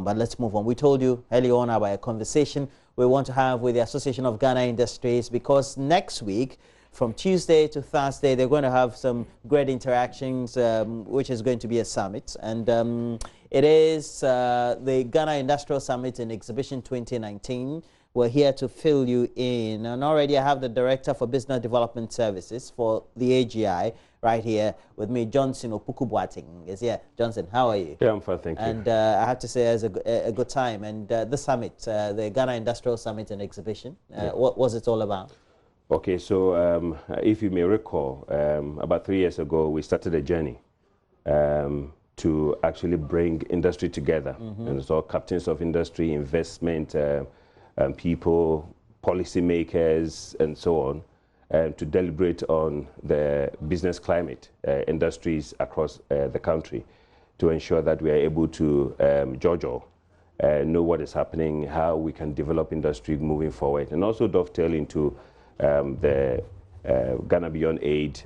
But let's move on. We told you early on about a conversation we want to have with the Association of Ghana Industries, because next week, from Tuesday to Thursday, they're going to have some great interactions, which is going to be a summit. And it is the Ghana Industrial Summit and Exhibition 2019. We're here to fill you in. And already I have the Director for Business Development Services for the AGI right here with me, Johnson Opoku-Boateng is here. Johnson, how are you? Yeah, I'm fine, thank you. And I have to say it's a good time. And the summit, the Ghana Industrial Summit and Exhibition, what was it all about? Okay, so if you may recall, about 3 years ago, we started a journey to actually bring industry together. And so captains of industry, investment, people, policymakers, and so on, to deliberate on the business climate, industries across the country, to ensure that we are able to know what is happening, how we can develop industry moving forward, and also dovetail into the Ghana Beyond Aid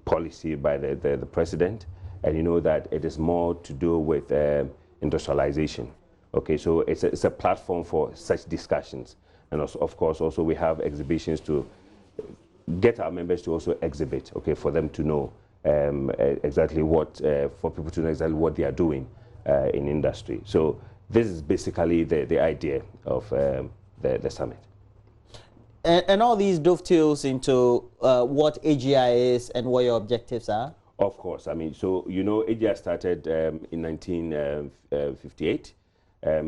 policy by the president. And you know that it is more to do with industrialization. Okay, so it's a platform for such discussions. And also, of course, also we have exhibitions to get our members to also exhibit, okay, for them to know exactly what, for people to know exactly what they are doing in industry. So this is basically the idea of the summit. And all these dovetails into what AGI is and what your objectives are? Of course. I mean, so, you know, AGI started in 1958.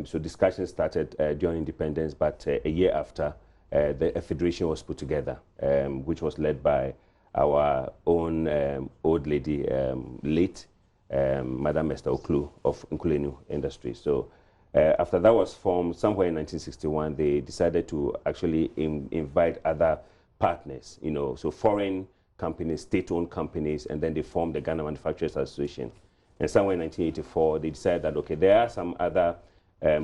So discussions started during independence, but a year after, a federation was put together, which was led by our own old lady, late Madam Esther Oklu of Nkulenu Industries. So after that was formed, somewhere in 1961, they decided to actually invite other partners, you know, so foreign companies, state-owned companies, and then they formed the Ghana Manufacturers Association. And somewhere in 1984, they decided that, okay, there are some other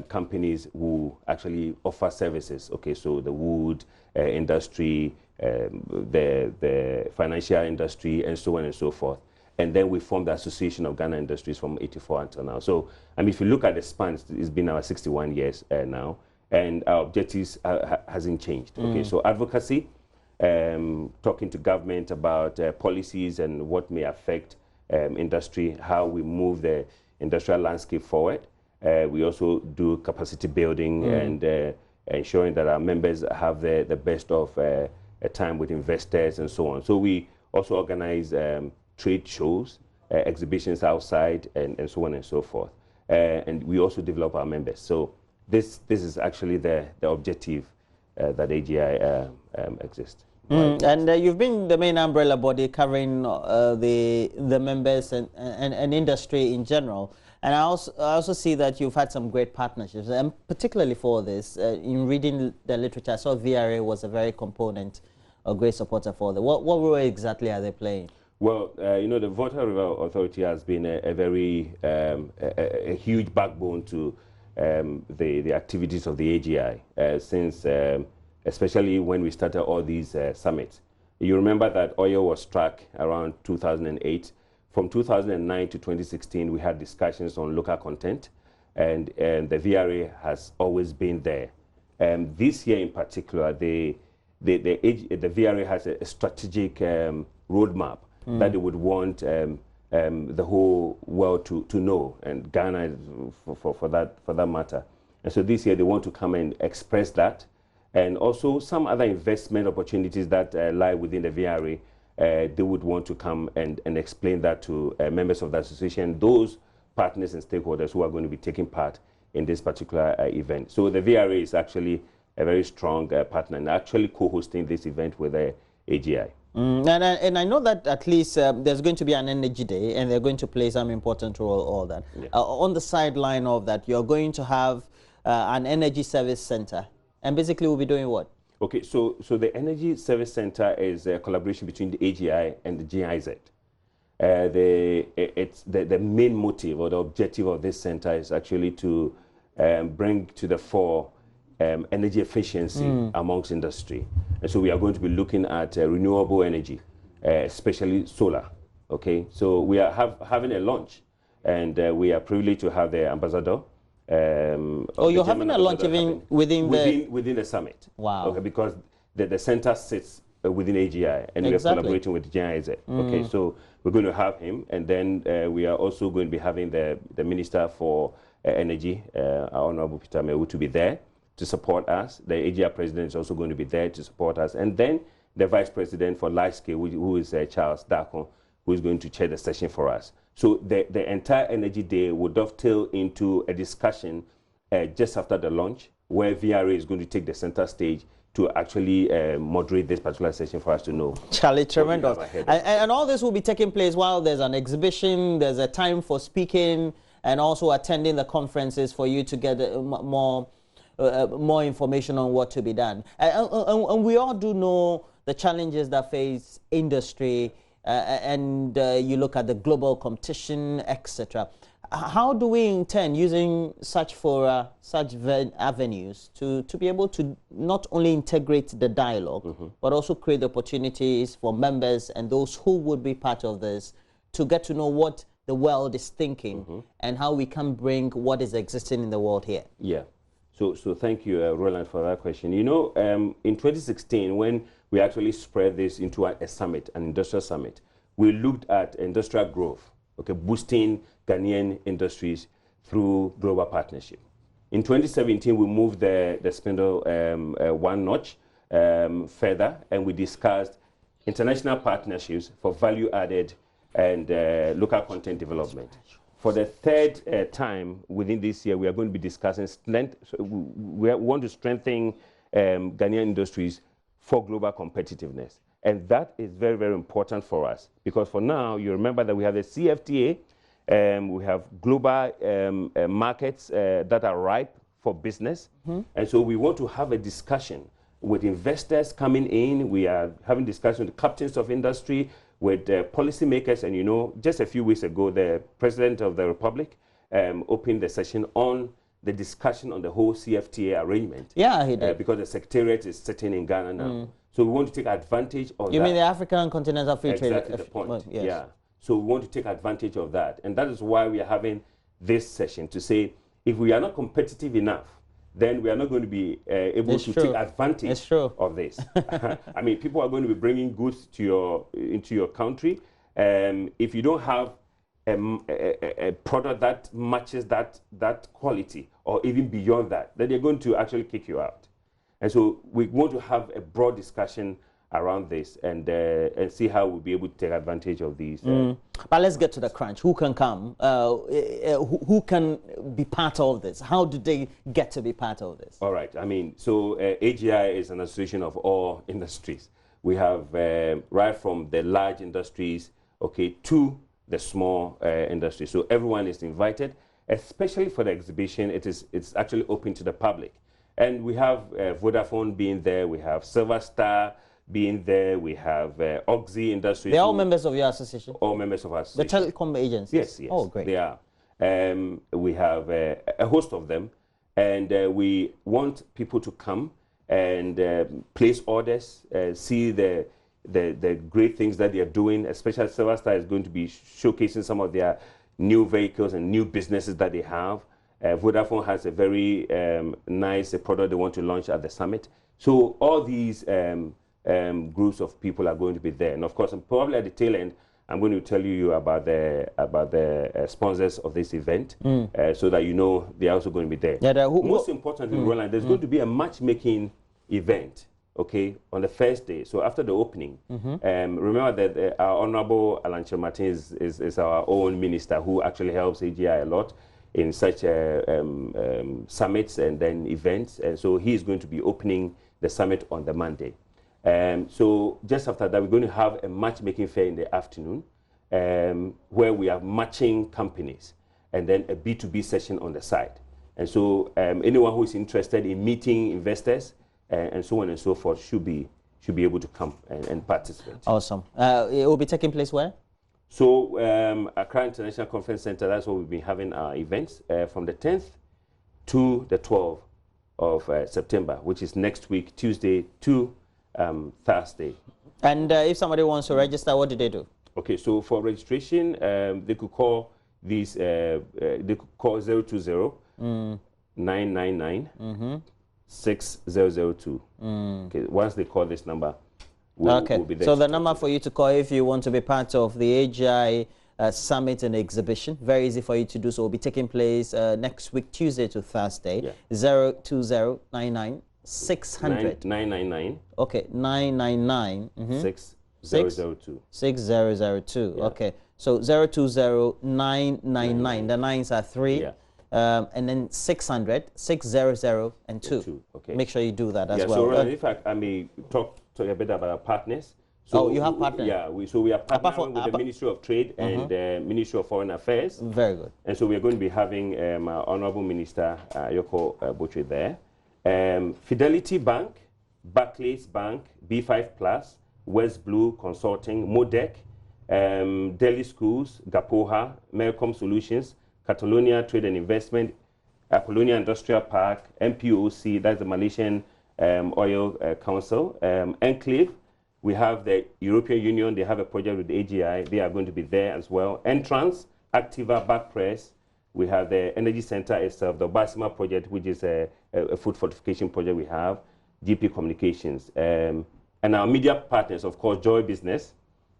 companies who actually offer services, okay, so the wood industry, the financial industry, and so on and so forth. And then we formed the Association of Ghana Industries from 84 until now. So, I mean, if you look at the span, it's been our 61 years now, and our objectives hasn't changed. Okay, so advocacy, talking to government about policies and what may affect industry, how we move the industrial landscape forward. We also do capacity building and ensuring that our members have the best of a time with investors and so on. So we also organize trade shows, exhibitions outside, and so on and so forth. And we also develop our members. So this is actually the objective that AGI exists. And you've been the main umbrella body covering the members and industry in general. And I also see that you've had some great partnerships, and particularly for this, in reading the literature, I saw VRA was a very component, a great supporter for that. What role exactly are they playing? Well, you know, the Volta River Authority has been a very a huge backbone to the activities of the AGI since, especially when we started all these summits. You remember that oil was struck around 2008. From 2009 to 2016, we had discussions on local content, and the VRA has always been there. This year in particular, the VRA has a strategic roadmap that they would want the whole world to know, and Ghana for that matter. And so this year they want to come and express that, and also some other investment opportunities that lie within the VRA. They would want to come and explain that to members of the association, those partners and stakeholders who are going to be taking part in this particular event. So the VRA is actually a very strong partner and actually co-hosting this event with the AGI. And I know that at least there's going to be an energy day, and they're going to play some important role, all that. Yeah. On the sideline of that, you're going to have an energy service center, and basically we'll be doing what? Okay, so the Energy Service Center is a collaboration between the AGI and the GIZ. The main motive or the objective of this center is actually to bring to the fore energy efficiency amongst industry. And so we are going to be looking at renewable energy, especially solar. Okay, so we are having a launch, and we are privileged to have the ambassador, Oh, you're having a lunch even within the summit. Wow. Okay, because the center sits within AGI, and we are collaborating with GIZ. Okay, so we're going to have him, and then we are also going to be having the Minister for Energy, our Honorable Peter Mewu, to be there to support us. The AGI President is also going to be there to support us, and then the Vice President for Large Scale, who is Charles Darkon, who is going to chair the session for us. So the entire Energy Day will dovetail into a discussion just after the launch, where VRA is going to take the center stage to actually moderate this particular session for us to know. Charlie, tremendous. And all this will be taking place while there's an exhibition, there's a time for speaking, and also attending the conferences for you to get more information on what to be done. And we all do know the challenges that face industry, and you look at the global competition, etc. How do we intend using such avenues to be able to not only integrate the dialogue, but also create opportunities for members and those who would be part of this to get to know what the world is thinking and how we can bring what is existing in the world here? Yeah. So thank you, Roland, for that question. You know, in 2016, when we actually spread this into a summit, an industrial summit, we looked at industrial growth, okay, boosting Ghanaian industries through global partnership. In 2017, we moved the spindle one notch further, and we discussed international partnerships for value-added and local content development. For the third time within this year, we are going to be discussing strength. So we want to strengthen Ghanaian industries for global competitiveness. And that is very, very important for us, because for now, you remember that we have the CFTA, we have global markets that are ripe for business. And so we want to have a discussion with investors coming in. We are having discussions with captains of industry, with policymakers. And you know, just a few weeks ago, the President of the Republic opened the session on the discussion on the whole CFTA arrangement. Yeah, he did. Because the Secretariat is sitting in Ghana now. So we want to take advantage of that. You mean the African Continental Free Trade? Exactly the point, well, yes. Yeah. So we want to take advantage of that. And that is why we are having this session, to say, if we are not competitive enough, then we are not going to be able to take advantage of this. I mean, people are going to be bringing goods to into your country. If you don't have a product that matches that quality, or even beyond that, then they're going to actually kick you out. And so we want to have a broad discussion around this and see how we'll be able to take advantage of these. But let's get to the crunch. Who can come? Who can be part of this? How do they get to be part of this? All right. I mean, so AGI is an association of all industries. We have right from the large industries, okay, to the small industries. So everyone is invited, especially for the exhibition. It's actually open to the public. And we have Vodafone being there. We have Silver Star being there. We have Oxy Industries. They're all members of your association? All members of our association. The telecom agencies? Yes, yes. Oh, great. They are. We have a host of them. And we want people to come and place orders, see the great things that they are doing. Especially Silver Star is going to be showcasing some of their new vehicles and new businesses that they have. Vodafone has a very nice product they want to launch at the summit. So all these groups of people are going to be there. And of course, probably at the tail end, I'm going to tell you about the sponsors of this event, so that you know they're also going to be there. Yeah, most importantly, Roland, there's going to be a matchmaking event, okay, on the first day. So after the opening, remember that our Honorable Alanche Martin is our own minister who actually helps AGI a lot in such summits and then events. And so he is going to be opening the summit on the Monday. So just after that, we're going to have a matchmaking fair in the afternoon, where we are matching companies, and then a B2B session on the side. And so anyone who is interested in meeting investors and so on and so forth should be able to come and participate. Awesome. It will be taking place where? So Accra International Conference Center, that's where we've been having our events from the 10th to the 12th of September, which is next week, Tuesday to Thursday. And if somebody wants to register, what do they do? Okay, so for registration, they could call these, they could call 020 999 6002. Okay, once they call this number, we'll be there. So the number for you to call if you want to be part of the AGI Summit and exhibition, very easy for you to do so. Will be taking place next week, Tuesday to Thursday. Yeah. 02099 600 999. Okay, 999 6002. 6002. Yeah. Okay, so 020999. The nines are 3. Yeah. And then 600 600 and 2. Okay. Make sure you do that as well. So in fact, I may talk a bit about our partners. So you have partners? Yeah, we are partnering with the Ministry of Trade and the Ministry of Foreign Affairs. Very good. And so we are going to be having our Honorable Minister Yoko Botwe there. Fidelity Bank, Barclays Bank, B5 Plus, West Blue Consulting, Modec, Delhi Schools, Gapoha, Melcom Solutions, Catalonia Trade and Investment, Apollonia Industrial Park, MPOC, that's the Malaysian Oil Council, Enclave. We have the European Union, they have a project with the AGI, they are going to be there as well. Entrance, Activa, Backpress. We have the Energy Center itself, the Basima project, which is a food fortification project we have, GP Communications. And our media partners, of course, Joy Business.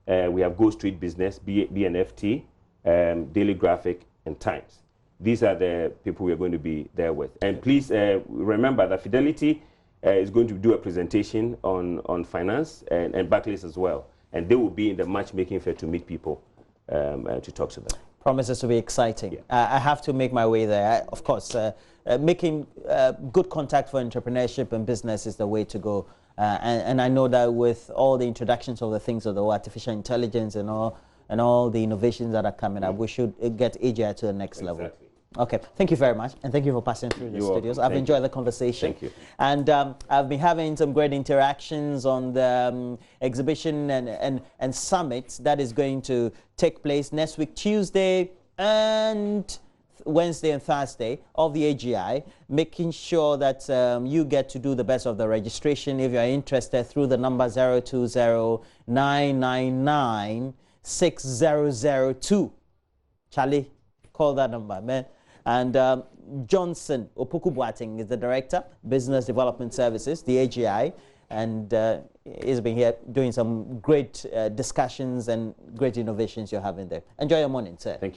We have Go Street Business, BNFT, Daily Graphic, and Times. These are the people we are going to be there with. And please remember that Fidelity is going to do a presentation on finance and Barclays as well. And they will be in the matchmaking fair to meet people to talk to them. Promises to be exciting. Yeah. I have to make my way there. Of course, making good contact for entrepreneurship and business is the way to go. And I know that with all the introductions of the things of the artificial intelligence and all the innovations that are coming up, we should get AGI to the next level. Okay, thank you very much, and thank you for passing through the studios. I've enjoyed the conversation. Thank you. And I've been having some great interactions on the exhibition and summit that is going to take place next week, Tuesday and Wednesday and Thursday of the AGI, making sure that you get to do the best of the registration if you're interested through the number 020-999 6002. Charlie, call that number, man. And Johnson Opoku Boateng is the Director, Business Development Services, the AGI, and he's been here doing some great discussions and great innovations you're having there. Enjoy your morning, sir. Thank you.